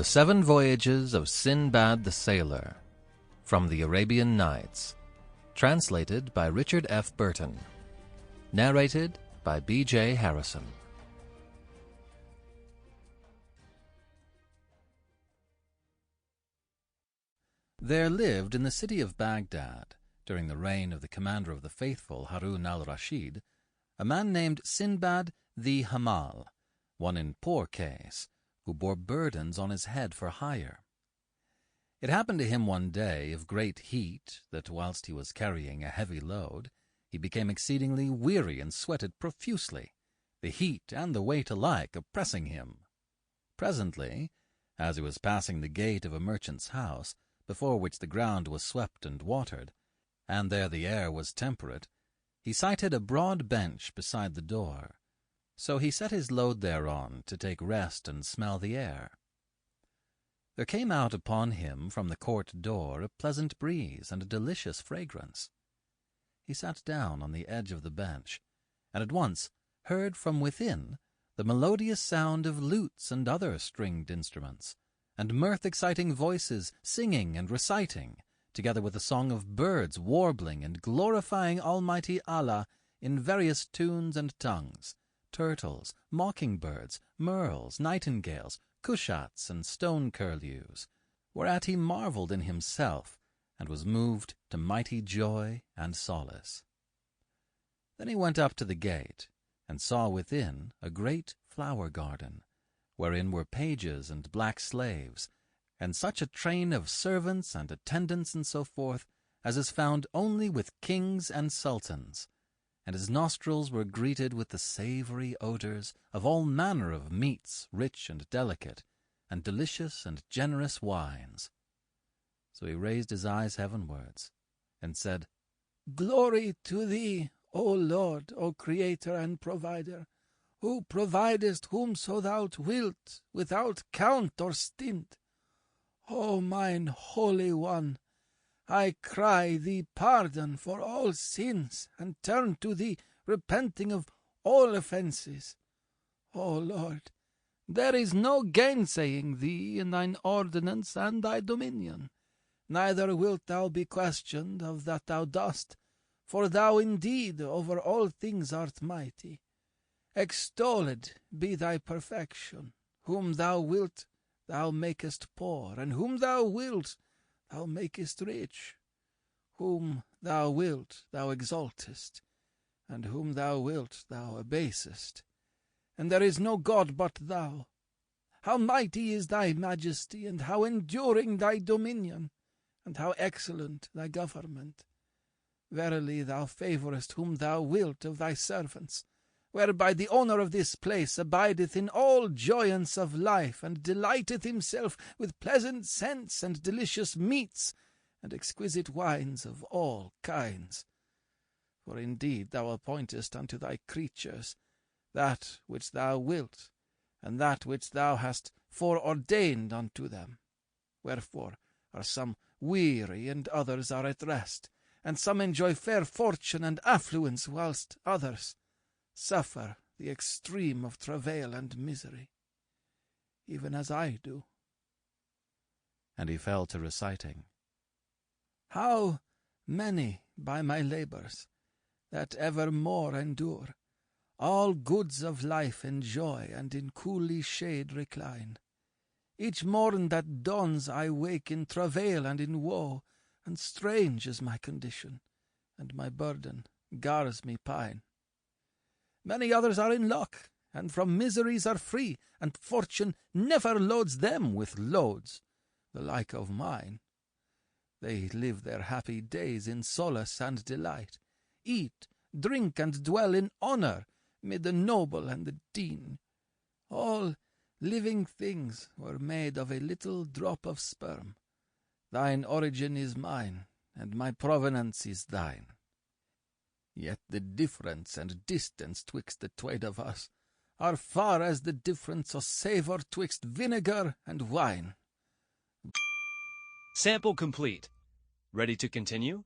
The 7 Voyages of Sinbad the Sailor, from the Arabian Nights, translated by Richard F. Burton, narrated by B.J. Harrison. There lived in the city of Baghdad, during the reign of the commander of the faithful Harun al-Rashid, a man named Sinbad the Hamal, one in poor case, who bore burdens on his head for hire. It happened to him one day of great heat that whilst he was carrying a heavy load, he became exceedingly weary and sweated profusely, the heat and the weight alike oppressing him. Presently, as he was passing the gate of a merchant's house, before which the ground was swept and watered, and there the air was temperate, he sighted a broad bench beside the door. So he set his load thereon to take rest and smell the air. There came out upon him from the court door a pleasant breeze and a delicious fragrance. He sat down on the edge of the bench, and at once heard from within the melodious sound of lutes and other stringed instruments, and mirth-exciting voices singing and reciting, together with the song of birds warbling and glorifying Almighty Allah in various tunes and tongues, turtles, mockingbirds, merles, nightingales, cushats, and stone curlews, whereat he marvelled in himself, and was moved to mighty joy and solace. Then he went up to the gate, and saw within a great flower garden, wherein were pages and black slaves, and such a train of servants and attendants and so forth, as is found only with kings and sultans, and his nostrils were greeted with the savory odors of all manner of meats, rich and delicate, and delicious and generous wines. So he raised his eyes heavenwards, and said, "Glory to thee, O Lord, O Creator and Provider, who providest whomso thou wilt, without count or stint. O mine Holy One, I cry thee pardon for all sins, and turn to thee, repenting of all offences. O Lord, there is no gainsaying thee in thine ordinance and thy dominion, neither wilt thou be questioned of that thou dost, for thou indeed over all things art mighty. Extolled be thy perfection. Whom thou wilt, thou makest poor, and whom thou wilt, thou makest rich. Whom thou wilt, thou exaltest, and whom thou wilt, thou abasest. And there is no God but thou. How mighty is thy majesty, and how enduring thy dominion, and how excellent thy government. Verily thou favourest whom thou wilt of thy servants, whereby the owner of this place abideth in all joyance of life, and delighteth himself with pleasant scents and delicious meats, and exquisite wines of all kinds. For indeed thou appointest unto thy creatures that which thou wilt, and that which thou hast foreordained unto them. Wherefore are some weary, and others are at rest, and some enjoy fair fortune and affluence, whilst others suffer the extreme of travail and misery, even as I do." And he fell to reciting, "How many by my labours, that evermore endure, all goods of life enjoy, and in cooly shade recline. Each morn that dawns I wake in travail and in woe, and strange is my condition, and my burden gars me pine. Many others are in luck, and from miseries are free, and fortune never loads them with loads, the like of mine. They live their happy days in solace and delight, eat, drink, and dwell in honour mid the noble and the dean. All living things were made of a little drop of sperm. Thine origin is mine, and my provenance is thine. Yet the difference and distance twixt the twain of us are far as the difference of savour twixt vinegar and wine." Sample complete. Ready to continue?